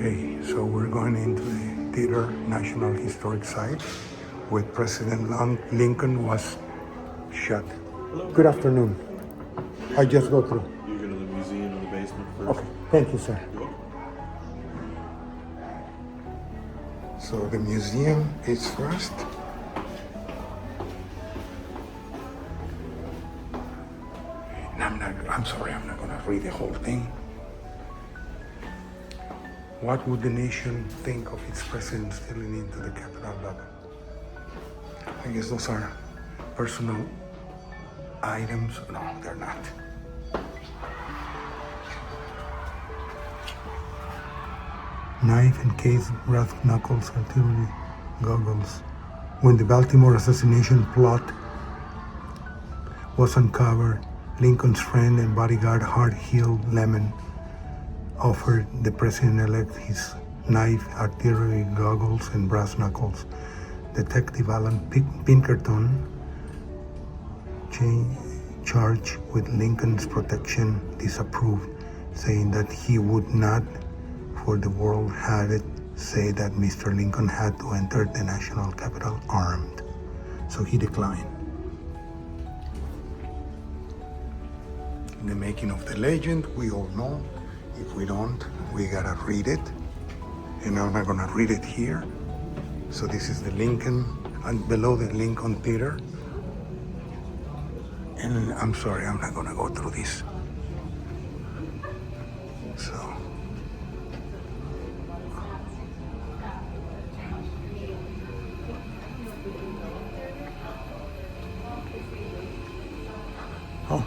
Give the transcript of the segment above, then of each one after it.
Okay, so we're going into the Theater National Historic Site where President Lincoln was shot. Good afternoon. I just go through. You go to the museum in the basement first. Okay, thank you, sir. You're welcome. So the museum is first. And I'm sorry, I'm not gonna read the whole thing. What would the nation think of its president stealing into the Capitol building? I guess those are personal items. No, they're not. Knife and case brass knuckles, artillery goggles. When the Baltimore assassination plot was uncovered, Lincoln's friend and bodyguard Hard-Heeled Lemon offered the president-elect his knife, artillery goggles, and brass knuckles. Detective Alan Pinkerton, charged with Lincoln's protection, disapproved, saying that he would not for the world had it say that Mr. Lincoln had to enter the national capital armed. So he declined. The making of the legend, we all know. If we don't, we gotta read it. And I'm not gonna read it here. So this is the Lincoln, and below the Lincoln Theater. And I'm sorry, I'm not gonna go through this. So. Oh.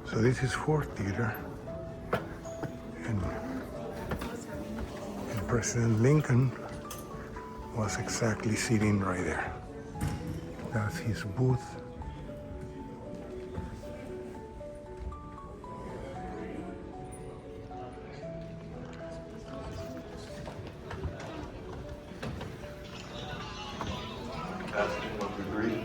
So this is Fourth Theater, and President Lincoln was exactly sitting right there. That's his booth. Asking what degree?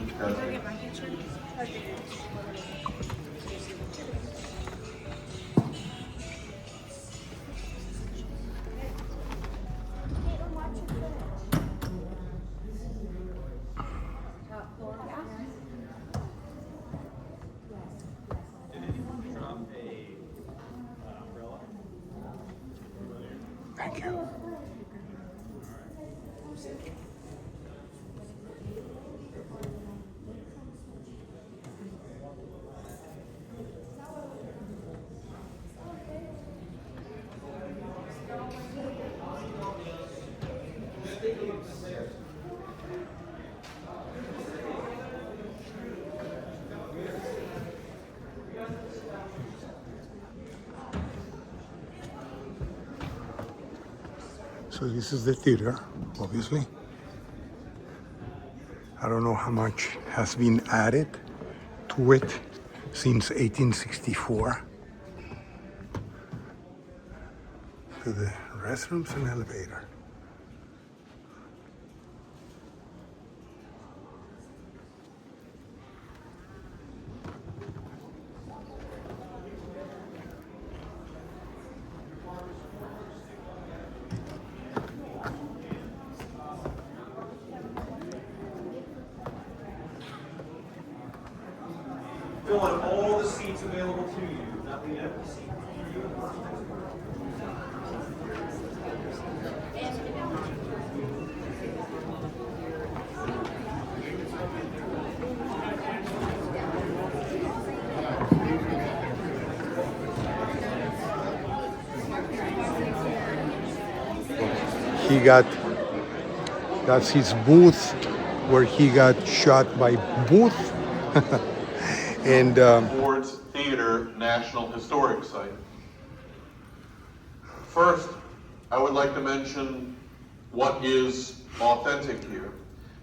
Thank you. So this is the theater, obviously. I don't know how much has been added to it since 1864. To the restrooms and elevator. Fill in all the seats available to you, not the empty seat. That's his booth where he got shot by Booth. And Ford's Theater National Historic Site. First, I would like to mention what is authentic here.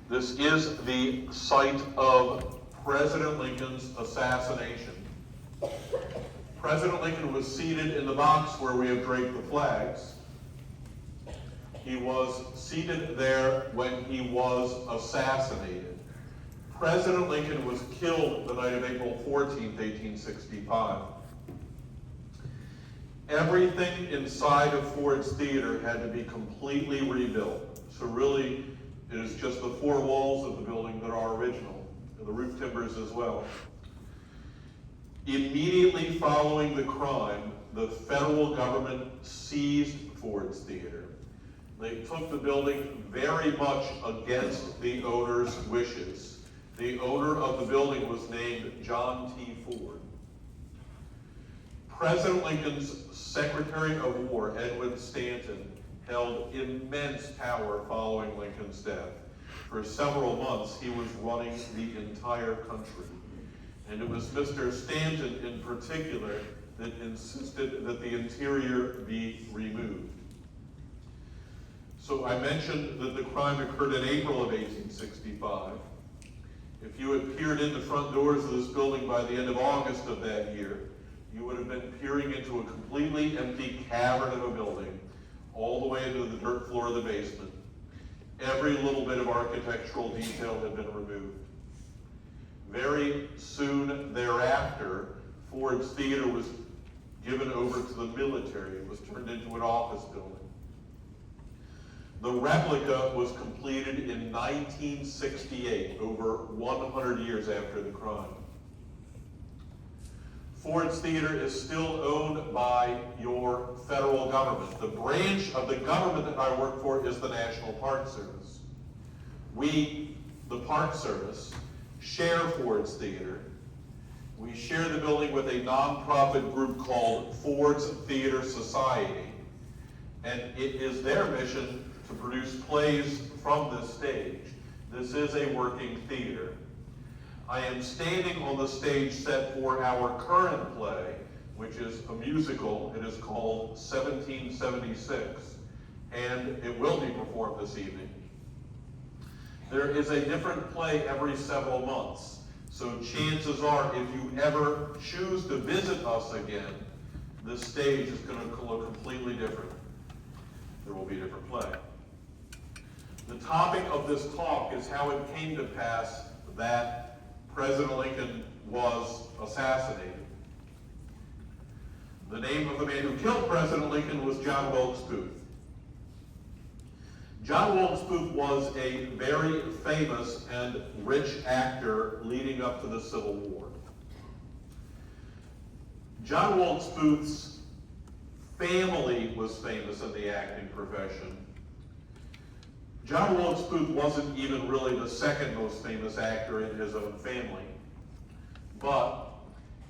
This is the site of President Lincoln's assassination. President Lincoln was seated in the box where we have draped the flags. He was seated there when he was assassinated. President Lincoln was killed the night of April 14th, 1865. Everything inside of Ford's Theater had to be completely rebuilt. So really, it is just the four walls of the building that are original, and the roof timbers as well. Immediately following the crime, the federal government seized Ford's Theater. They took the building very much against the owner's wishes. The owner of the building was named John T. Ford. President Lincoln's Secretary of War, Edwin Stanton, held immense power following Lincoln's death. For several months, he was running the entire country. And it was Mr. Stanton in particular that insisted that the interior be removed. So I mentioned that the crime occurred in April of 1865. If you had peered in the front doors of this building by the end of August of that year, you would have been peering into a completely empty cavern of a building, all the way into the dirt floor of the basement. Every little bit of architectural detail had been removed. Very soon thereafter, Ford's Theater was given over to the military. It was turned into an office building. The replica was completed in 1968, over 100 years after the crime. Ford's Theater is still owned by your federal government. The branch of the government that I work for is the National Park Service. We, the Park Service, share Ford's Theater. We share the building with a nonprofit group called Ford's Theater Society, and it is their mission to produce plays from this stage. This is a working theater. I am standing on the stage set for our current play, which is a musical. It is called 1776, and it will be performed this evening. There is a different play every several months, so chances are if you ever choose to visit us again, this stage is going to look completely different. There will be a different play. The topic of this talk is how it came to pass that President Lincoln was assassinated. The name of the man who killed President Lincoln was John Wilkes Booth. John Wilkes Booth was a very famous and rich actor leading up to the Civil War. John Wilkes Booth's family was famous in the acting profession. John Wilkes Booth wasn't even really the second most famous actor in his own family. But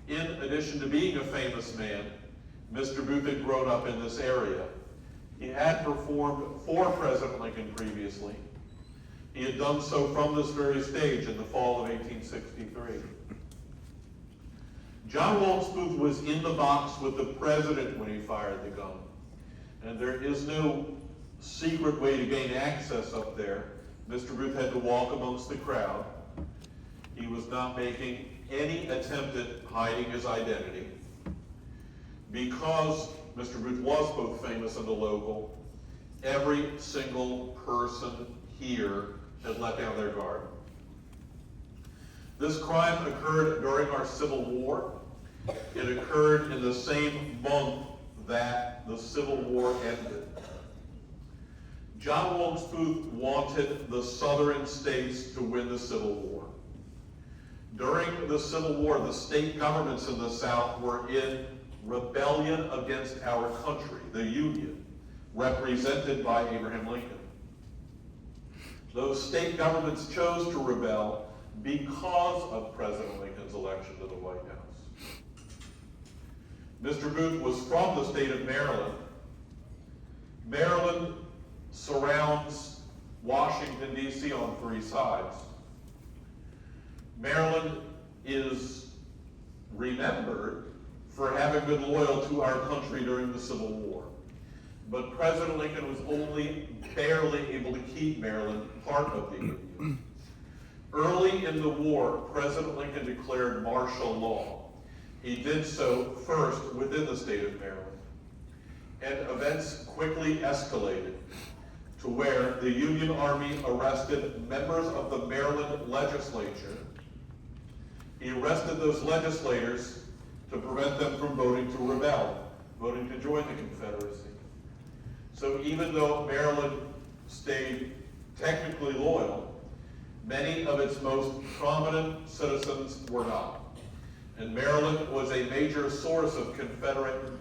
in addition to being a famous man, Mr. Booth had grown up in this area. He had performed for President Lincoln previously. He had done so from this very stage in the fall of 1863. John Wilkes Booth was in the box with the president when he fired the gun. And there is no secret way to gain access up there. Mr. Booth had to walk amongst the crowd. He was not making any attempt at hiding his identity. Because Mr. Booth was both famous and a local, every single person here had let down their guard. This crime occurred during our Civil War. It occurred in the same month that the Civil War ended. John Wilkes Booth wanted the southern states to win the Civil War. During the Civil War, the state governments in the South were in rebellion against our country, the Union, represented by Abraham Lincoln. Those state governments chose to rebel because of President Lincoln's election to the White House. Mr. Booth was from the state of Maryland. Maryland surrounds Washington, D.C. on three sides. Maryland is remembered for having been loyal to our country during the Civil War. But President Lincoln was only barely able to keep Maryland part of the Union. Early in the war, President Lincoln declared martial law. He did so first within the state of Maryland. And events quickly escalated to where the Union Army arrested members of the Maryland legislature. He arrested those legislators to prevent them from voting to rebel, voting to join the Confederacy. So even though Maryland stayed technically loyal, many of its most prominent citizens were not. And Maryland was a major source of Confederate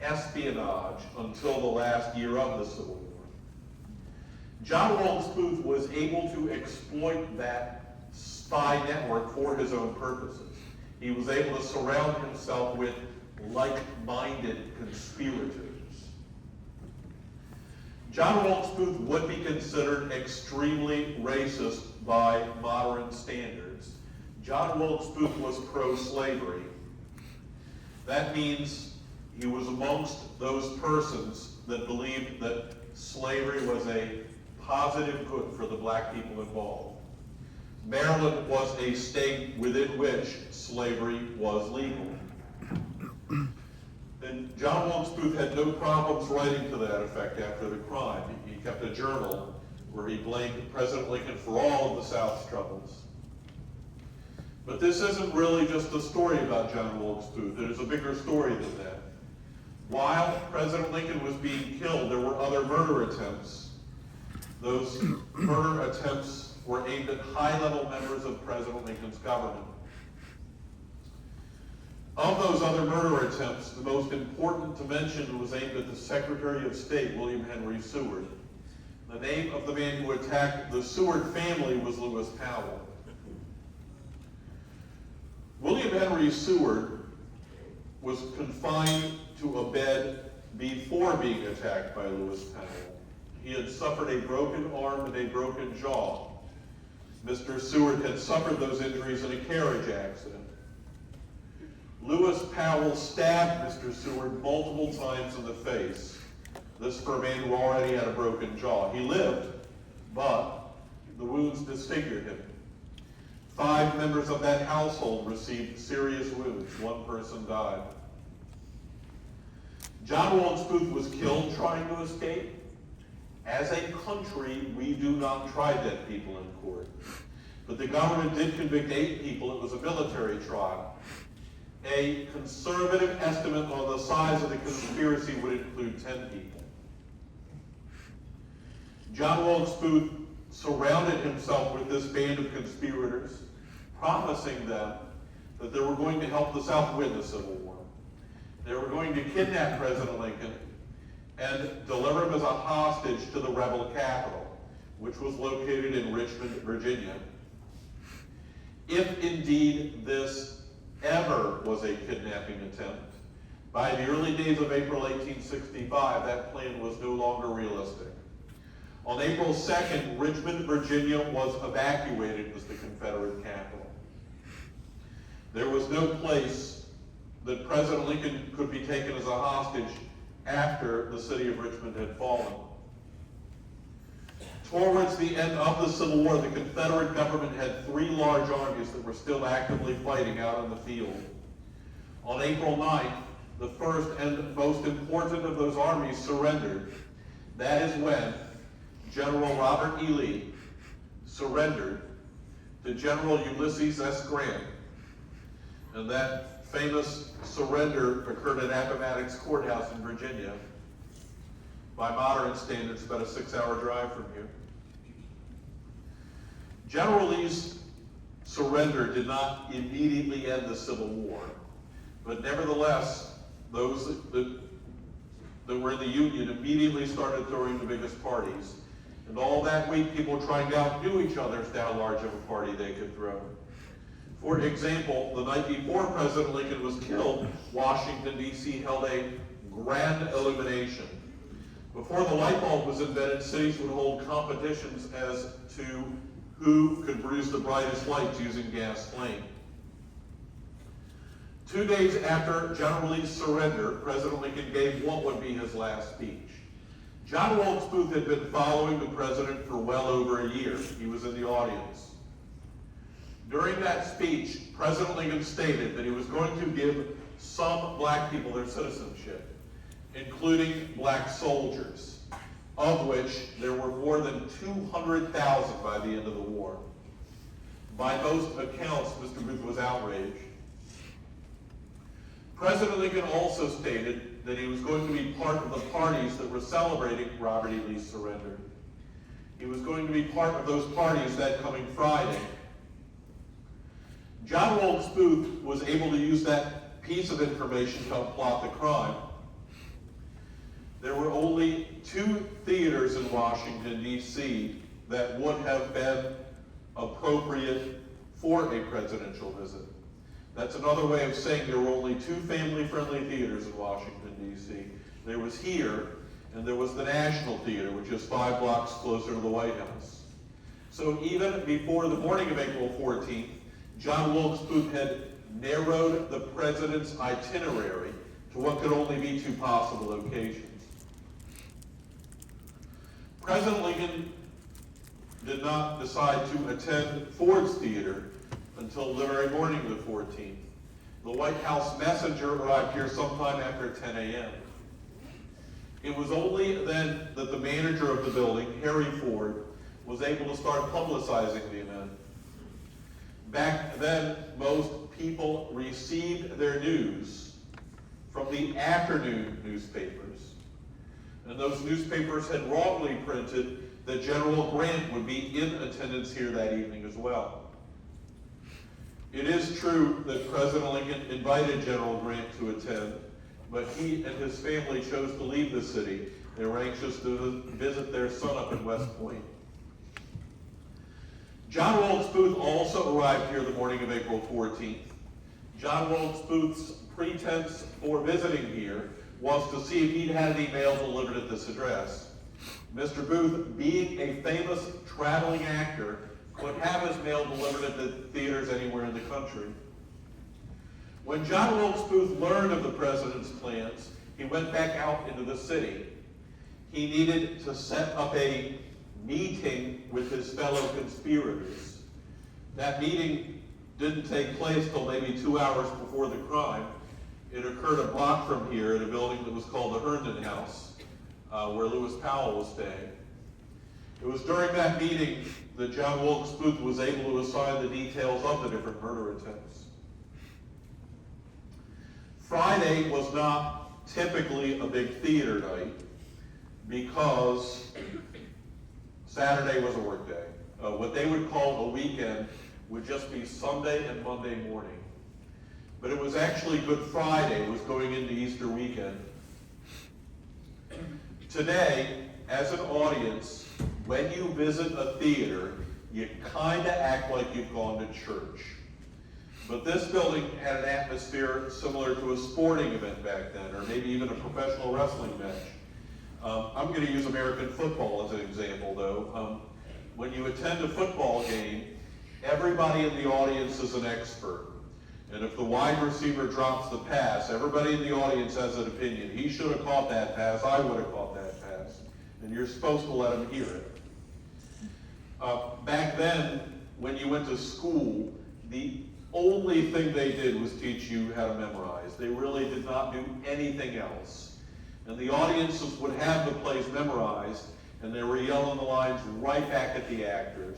espionage until the last year of the Civil War. John Wilkes Booth was able to exploit that spy network for his own purposes. He was able to surround himself with like-minded conspirators. John Wilkes Booth would be considered extremely racist by modern standards. John Wilkes Booth was pro-slavery. That means he was amongst those persons that believed that slavery was a positive good for the black people involved. Maryland was a state within which slavery was legal. And John Wilkes Booth had no problems writing to that effect after the crime. He kept a journal where he blamed President Lincoln for all of the South's troubles. But this isn't really just a story about John Wilkes Booth. There's a bigger story than that. While President Lincoln was being killed, there were other murder attempts. Those murder attempts were aimed at high-level members of President Lincoln's government. Of those other murder attempts, the most important to mention was aimed at the Secretary of State, William Henry Seward. The name of the man who attacked the Seward family was Lewis Powell. William Henry Seward was confined to a bed before being attacked by Lewis Powell. He had suffered a broken arm and a broken jaw. Mr. Seward had suffered those injuries in a carriage accident. Lewis Powell stabbed Mr. Seward multiple times in the face. This for a man who already had a broken jaw. He lived, but the wounds disfigured him. 5 members of that household received serious wounds. 1 person died. John Wilkes Booth was killed trying to escape. As a country, we do not try dead people in court. But the government did convict 8 people. It was a military trial. A conservative estimate on the size of the conspiracy would include 10 people. John Wilkes Booth surrounded himself with this band of conspirators, promising them that they were going to help the South win the Civil War. They were going to kidnap President Lincoln and deliver him as a hostage to the rebel capital, which was located in Richmond, Virginia. If indeed this ever was a kidnapping attempt, by the early days of April 1865, that plan was no longer realistic. On April 2nd, Richmond, Virginia was evacuated as the Confederate capital. There was no place that President Lincoln could be taken as a hostage after the city of Richmond had fallen. Towards the end of the Civil War, the Confederate government had 3 large armies that were still actively fighting out in the field. On April 9th, the first and most important of those armies surrendered. That is when General Robert E. Lee surrendered to General Ulysses S. Grant. And that famous surrender occurred at Appomattox Courthouse in Virginia. By modern standards, about a 6-hour drive from here. General Lee's surrender did not immediately end the Civil War, but nevertheless, those that were in the Union immediately started throwing the biggest parties. And all that week, people were trying to outdo each other as to how large of a party they could throw. For example, the night before President Lincoln was killed, Washington, D.C. held a grand illumination. Before the light bulb was invented, cities would hold competitions as to who could produce the brightest lights using gas flame. 2 days after General Lee's surrender, President Lincoln gave what would be his last speech. John Wilkes Booth had been following the president for well over a year. He was in the audience. During that speech, President Lincoln stated that he was going to give some black people their citizenship, including black soldiers, of which there were more than 200,000 by the end of the war. By most accounts, Mr. Booth was outraged. President Lincoln also stated that he was going to be part of the parties that were celebrating Robert E. Lee's surrender. He was going to be part of those parties that coming Friday. John Wilkes Booth was able to use that piece of information to help plot the crime. There were only 2 theaters in Washington, D.C. that would have been appropriate for a presidential visit. That's another way of saying there were only 2 family-friendly theaters in Washington, D.C. There was here, and there was the National Theater, which is 5 blocks closer to the White House. So even before the morning of April 14th, John Wilkes Booth had narrowed the president's itinerary to what could only be 2 possible locations. President Lincoln did not decide to attend Ford's Theater until the very morning of the 14th. The White House messenger arrived here sometime after 10 a.m. It was only then that the manager of the building, Harry Ford, was able to start publicizing the event. Back then, most people received their news from the afternoon newspapers. And those newspapers had wrongly printed that General Grant would be in attendance here that evening as well. It is true that President Lincoln invited General Grant to attend, but he and his family chose to leave the city. They were anxious to visit their son up in West Point. John Wilkes Booth also arrived here the morning of April 14th. John Wilkes Booth's pretense for visiting here was to see if he'd had any mail delivered at this address. Mr. Booth, being a famous traveling actor, could have his mail delivered at the theaters anywhere in the country. When John Wilkes Booth learned of the president's plans, he went back out into the city. He needed to set up a meeting with his fellow conspirators. That meeting didn't take place till maybe 2 hours before the crime. It occurred a block from here at a building that was called the Herndon House, where Lewis Powell was staying. It was during that meeting that John Wilkes Booth was able to assign the details of the different murder attempts. Friday was not typically a big theater night because Saturday was a work day. What they would call a weekend would just be Sunday and Monday morning. But it was actually Good Friday, it was going into Easter weekend. Today, as an audience, when you visit a theater, you kind of act like you've gone to church. But this building had an atmosphere similar to a sporting event back then, or maybe even a professional wrestling match. I'm going to use American football as an example, though. When you attend a football game, everybody in the audience is an expert. And if the wide receiver drops the pass, everybody in the audience has an opinion. He should have caught that pass. I would have caught that pass. And you're supposed to let him hear it. Back then, when you went to school, the only thing they did was teach you how to memorize. They really did not do anything else. And the audiences would have the plays memorized, and they were yelling the lines right back at the actors.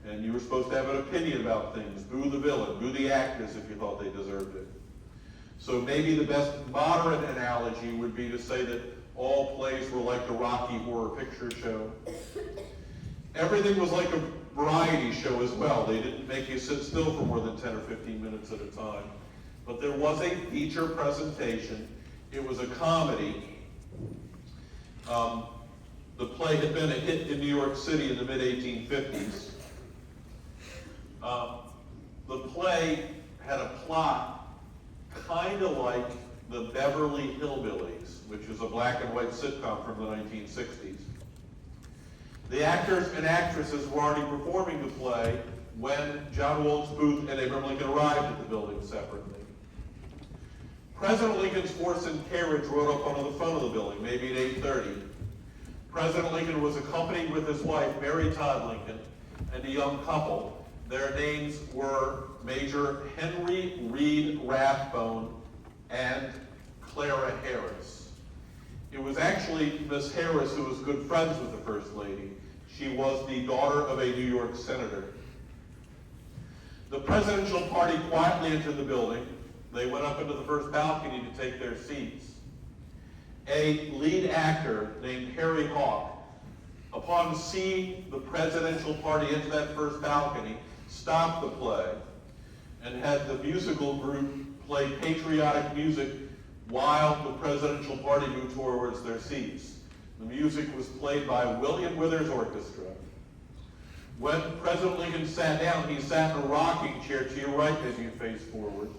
And you were supposed to have an opinion about things. Boo the villain, boo the actors if you thought they deserved it. So maybe the best modern analogy would be to say that all plays were like the Rocky Horror Picture Show. Everything was like a variety show as well. They didn't make you sit still for more than 10 or 15 minutes at a time. But there was a feature presentation. It was a comedy. The play had been a hit in New York City in the mid-1850s. The play had a plot kind of like the Beverly Hillbillies, which is a black and white sitcom from the 1960s. The actors and actresses were already performing the play when John Wilkes Booth and Abraham Lincoln arrived at the building separately. President Lincoln's horse and carriage rode up onto the front of the building, maybe at 8:30. President Lincoln was accompanied with his wife, Mary Todd Lincoln, and a young couple, Their names were Major Henry Reed Rathbone and Clara Harris. It was actually Miss Harris who was good friends with the First Lady. She was the daughter of a New York senator. The presidential party quietly entered the building. They went up into the first balcony to take their seats. A lead actor named Harry Hawk, upon seeing the presidential party enter that first balcony, stopped the play and had the musical group play patriotic music while the presidential party moved towards their seats. The music was played by William Withers Orchestra. When President Lincoln sat down, he sat in a rocking chair to your right as you face forward.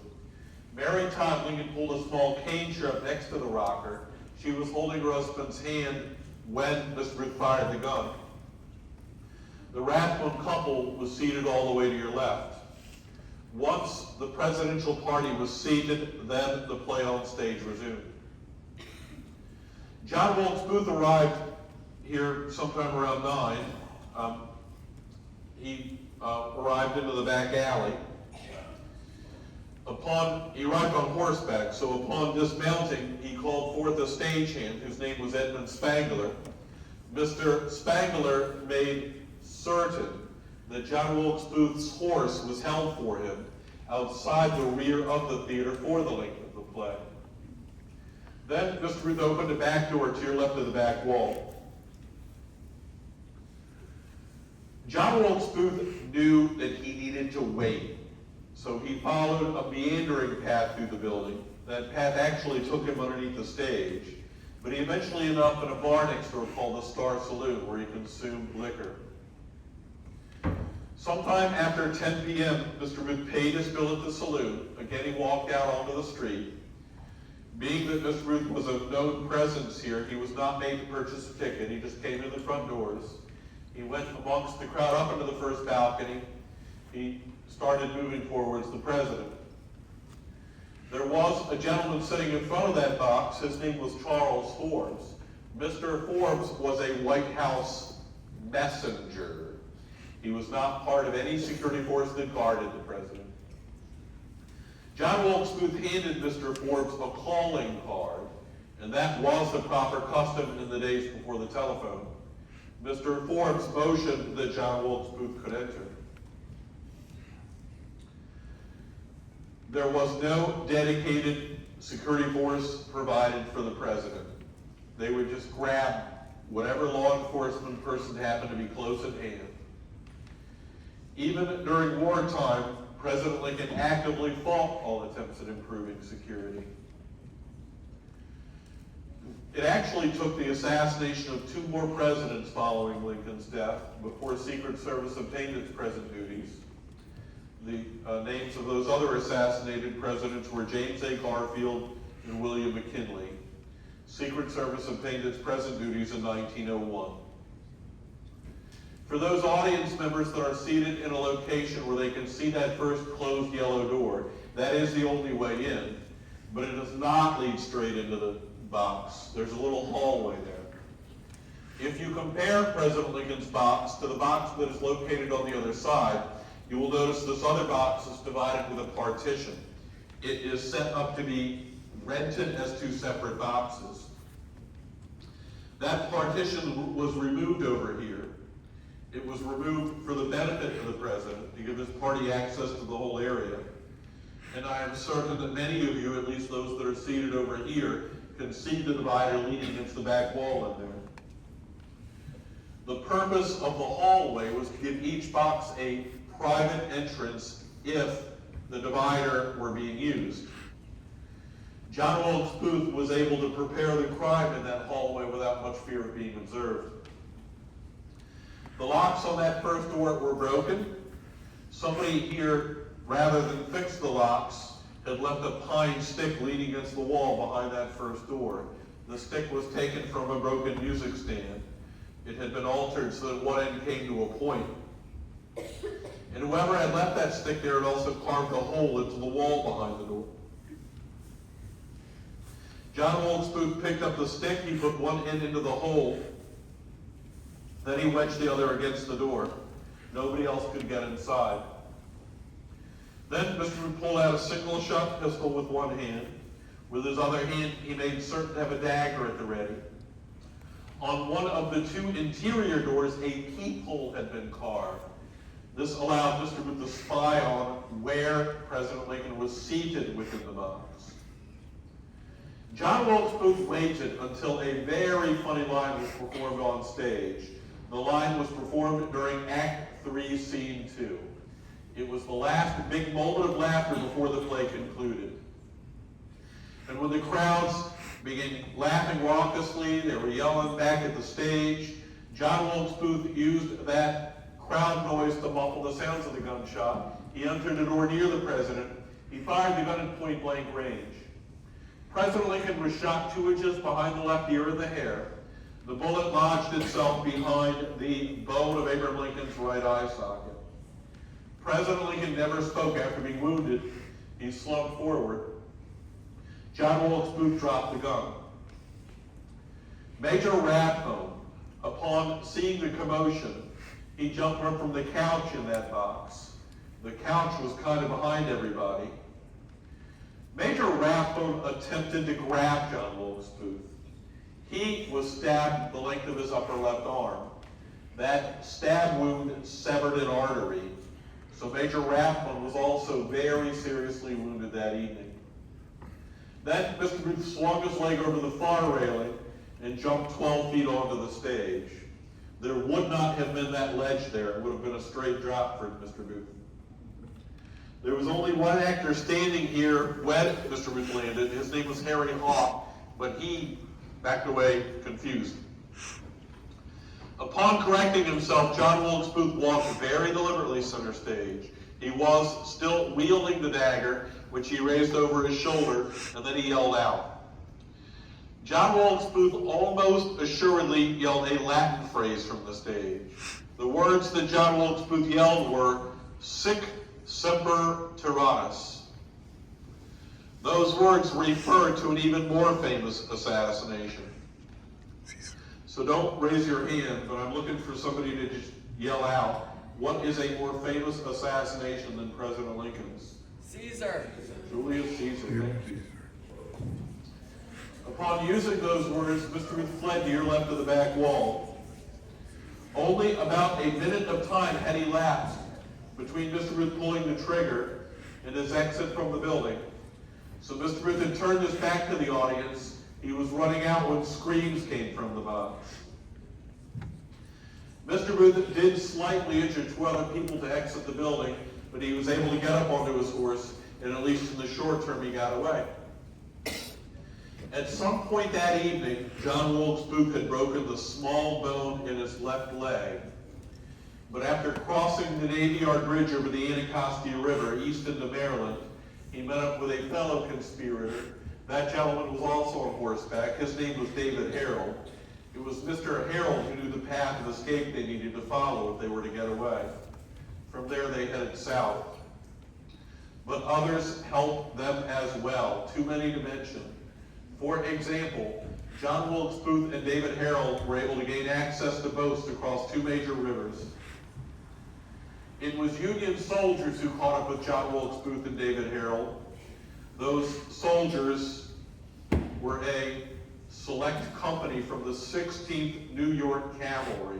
Mary Todd Lincoln pulled a small cane chair up next to the rocker. She was holding her husband's hand when Miss Ruth fired the gun. The Rathbone couple was seated all the way to your left. Once the presidential party was seated, then the play on stage resumed. John Wilkes Booth arrived here sometime around 9. He arrived into the back alley. He arrived on horseback, so upon dismounting, he called forth a stagehand whose name was Edmund Spangler. Mr. Spangler made certain that John Wilkes Booth's horse was held for him outside the rear of the theater for the length of the play. Then Mr. Booth opened a back door to your left of the back wall. John Wilkes Booth knew that he needed to wait, so he followed a meandering path through the building. That path actually took him underneath the stage, but he eventually ended up in a bar next door called the Star Saloon, where he consumed liquor. Sometime after 10 p.m., Mr. Booth paid his bill at the saloon. Again, he walked out onto the street. Being that Mr. Booth was a known presence here, he was not made to purchase a ticket. He just came in the front doors. He went amongst the crowd up into the first balcony. He started moving towards the president. There was a gentleman sitting in front of that box. His name was Charles Forbes. Mr. Forbes was a White House messenger. He was not part of any security force that guarded the president. John Wilkes Booth handed Mr. Forbes a calling card, and that was the proper custom in the days before the telephone. Mr. Forbes motioned that John Wilkes Booth could enter. There was no dedicated security force provided for the president. They would just grab whatever law enforcement person happened to be close at hand. Even during wartime, President Lincoln actively fought all attempts at improving security. It actually took the assassination of 2 more presidents following Lincoln's death before Secret Service obtained its present duties. The names of those other assassinated presidents were James A. Garfield and William McKinley. Secret Service obtained its present duties in 1901. For those audience members that are seated in a location where they can see that first closed yellow door, that is the only way in, but it does not lead straight into the box. There's a little hallway there. If you compare President Lincoln's box to the box that is located on the other side, you will notice this other box is divided with a partition. It is set up to be rented as 2 separate boxes. That partition was removed over here. It was removed for the benefit of the president to give his party access to the whole area. And I am certain that many of you, at least those that are seated over here, can see the divider leaning against the back wall in there. The purpose of the hallway was to give each box a private entrance if the divider were being used. John Wilkes Booth was able to prepare the crime in that hallway without much fear of being observed. The locks on that first door were broken. Somebody here, rather than fix the locks, had left a pine stick leaning against the wall behind that first door. The stick was taken from a broken music stand. It had been altered so that one end came to a point. And whoever had left that stick there had also carved a hole into the wall behind the door. John Wilkes Booth picked up the stick, he put one end into the hole, then he wedged the other against the door. Nobody else could get inside. Then Mr. Booth pulled out a single-shot pistol with one hand. With his other hand, he made certain to have a dagger at the ready. On one of the two interior doors, a peephole had been carved. This allowed Mr. Booth to spy on where President Lincoln was seated within the box. John Wilkes Booth waited until a very funny line was performed on stage. The line was performed during Act 3, Scene 2. It was the last big moment of laughter before the play concluded. And when the crowds began laughing raucously, they were yelling back at the stage, John Wilkes Booth used that crowd noise to muffle the sounds of the gunshot. He entered the door near the president. He fired the gun at point-blank range. President Lincoln was shot 2 inches behind the left ear of the hair. The bullet lodged itself behind the bone of Abraham Lincoln's right eye socket. President Lincoln never spoke after being wounded. He slumped forward. John Wilkes Booth dropped the gun. Major Rathbone, upon seeing the commotion, he jumped up from the couch in that box. The couch was kind of behind everybody. Major Rathbone attempted to grab John Wilkes Booth. He was stabbed the length of his upper left arm. That stab wound severed an artery. So Major Rathbone was also very seriously wounded that evening. Then Mr. Booth swung his leg over the far railing and jumped 12 feet onto the stage. There would not have been that ledge there. It would have been a straight drop for Mr. Booth. There was only one actor standing here when Mr. Booth landed. His name was Harry Hawk, but he backed away confused. Upon correcting himself, John Wilkes Booth walked very deliberately center stage. He was still wielding the dagger, which he raised over his shoulder, and then he yelled out. John Wilkes Booth almost assuredly yelled a Latin phrase from the stage. The words that John Wilkes Booth yelled were, "Sic semper tyrannis." Those words refer to an even more famous assassination. So don't raise your hand, but I'm looking for somebody to just yell out, what is a more famous assassination than President Lincoln's? Caesar. Julius Caesar, thank you. Upon using those words, Mr. Booth fled near left of the back wall. Only about a minute of time had elapsed between Mr. Booth pulling the trigger and his exit from the building. So Mr. Booth had turned his back to the audience. He was running out when screams came from the box. Mr. Booth did slightly injure 2 other people to exit the building, but he was able to get up onto his horse, and at least in the short term, he got away. At some point that evening, John Wilkes Booth had broken the small bone in his left leg. But after crossing the Navy Yard Bridge over the Anacostia River east into Maryland, he met up with a fellow conspirator. That gentleman was also on horseback. His name was David Harold. It was Mr. Harold who knew the path of escape they needed to follow if they were to get away. From there, they headed south. But others helped them as well, too many to mention. For example, John Wilkes Booth and David Harold were able to gain access to boats to cross 2 major rivers. It was Union soldiers who caught up with John Wilkes Booth and David Harold. Those soldiers were a select company from the 16th New York Cavalry.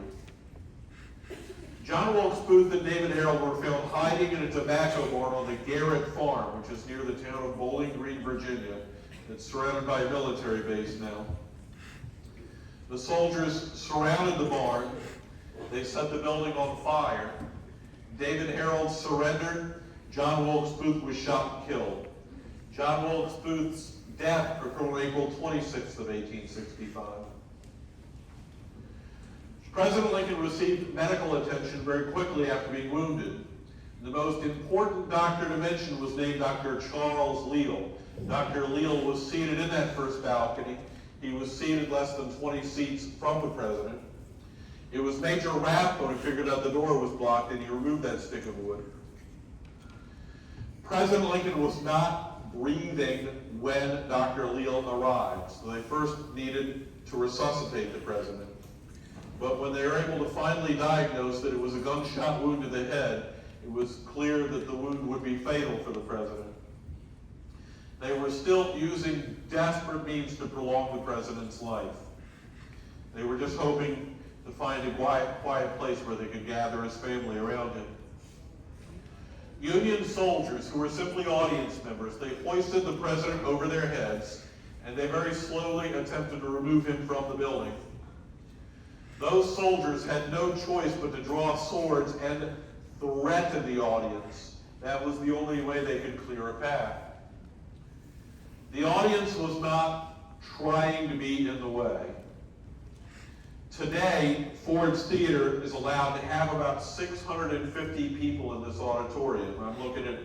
John Wilkes Booth and David Harold were found hiding in a tobacco barn on the Garrett Farm, which is near the town of Bowling Green, Virginia. It's surrounded by a military base now. The soldiers surrounded the barn. They set the building on fire. David Harold surrendered. John Wilkes Booth was shot and killed. John Wilkes Booth's death occurred on April 26th of 1865. President Lincoln received medical attention very quickly after being wounded. The most important doctor to mention was named Dr. Charles Leal. Dr. Leal was seated in that first balcony. He was seated less than 20 seats from the president. It was Major Rathbone who figured out the door was blocked, and he removed that stick of wood. President Lincoln was not breathing when Dr. Leal arrived, so they first needed to resuscitate the president. But when they were able to finally diagnose that it was a gunshot wound to the head, It was clear that the wound would be fatal for the president. They were still using desperate means to prolong the president's life. They were just hoping to find a quiet place where they could gather his family around him. Union soldiers, who were simply audience members, they hoisted the president over their heads, and they very slowly attempted to remove him from the building. Those soldiers had no choice but to draw swords and threaten the audience. That was the only way they could clear a path. The audience was not trying to be in the way. Today, Ford's Theater is allowed to have about 650 people in this auditorium. I'm looking at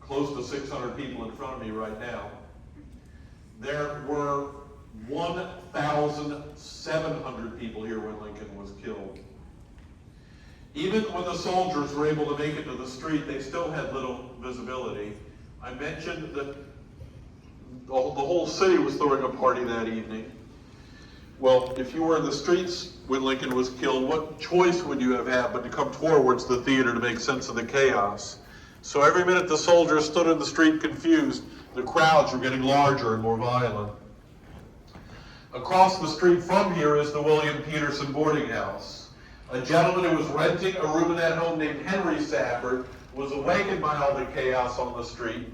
close to 600 people in front of me right now. There were 1,700 people here when Lincoln was killed. Even when the soldiers were able to make it to the street, they still had little visibility. I mentioned that the whole city was throwing a party that evening. Well, if you were in the streets when Lincoln was killed, what choice would you have had but to come towards the theater to make sense of the chaos? So every minute the soldiers stood in the street confused, the crowds were getting larger and more violent. Across the street from here is the William Peterson boarding house. A gentleman who was renting a room in that home named Henry Safford was awakened by all the chaos on the street.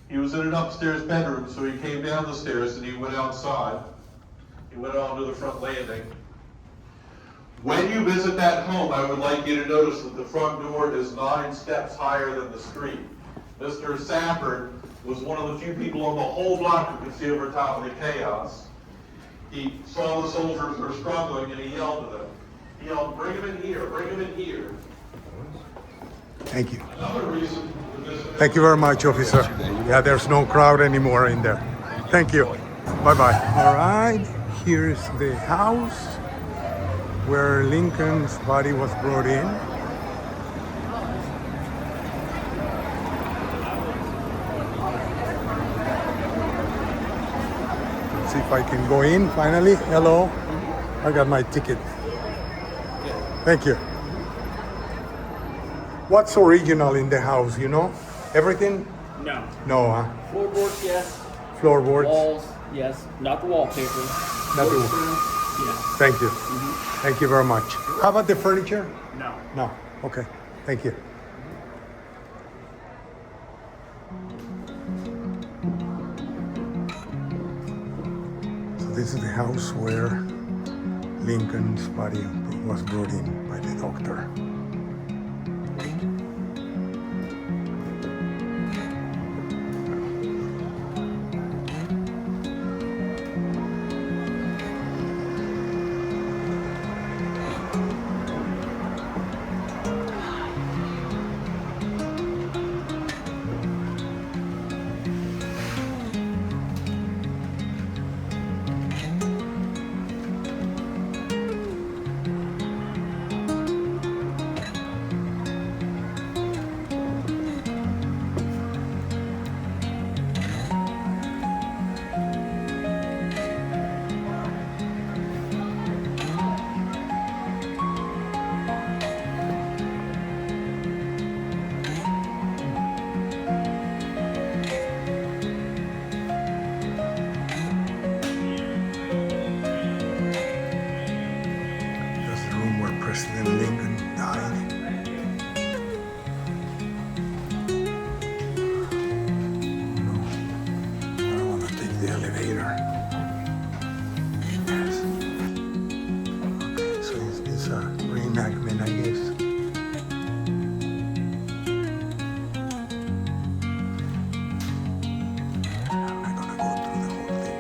He was in an upstairs bedroom, so he came down the stairs and he went outside. He went onto the front landing. When you visit that home, I would like you to notice that the front door is 9 steps higher than the street. Mr. Safford was one of the few people on the whole block who could see over top of the chaos. He saw the soldiers were struggling and he yelled to them. He yelled, "Bring him in here, bring him in here." Thank you. Another reason to visit. Thank you very much, officer. Yeah, there's no crowd anymore in there. Thank you. Bye-bye. All right, here's the house where Lincoln's body was brought in. Let's see if I can go in finally. Hello. I got my ticket. Thank you. What's original in the house, you know? Everything? No. No, huh? Floorboards, yes. Floorboards? Walls, yes. Not the wallpaper. Not the- Yes. Thank you. Thank you very much. How about the furniture? No. No. Okay. Thank you. So this is the house where Lincoln's body was brought in by the doctor. That's the room where President Lincoln died. No, I don't want to take the elevator. Yes. Okay, so it's a reenactment, I guess. I'm not gonna go through the whole thing.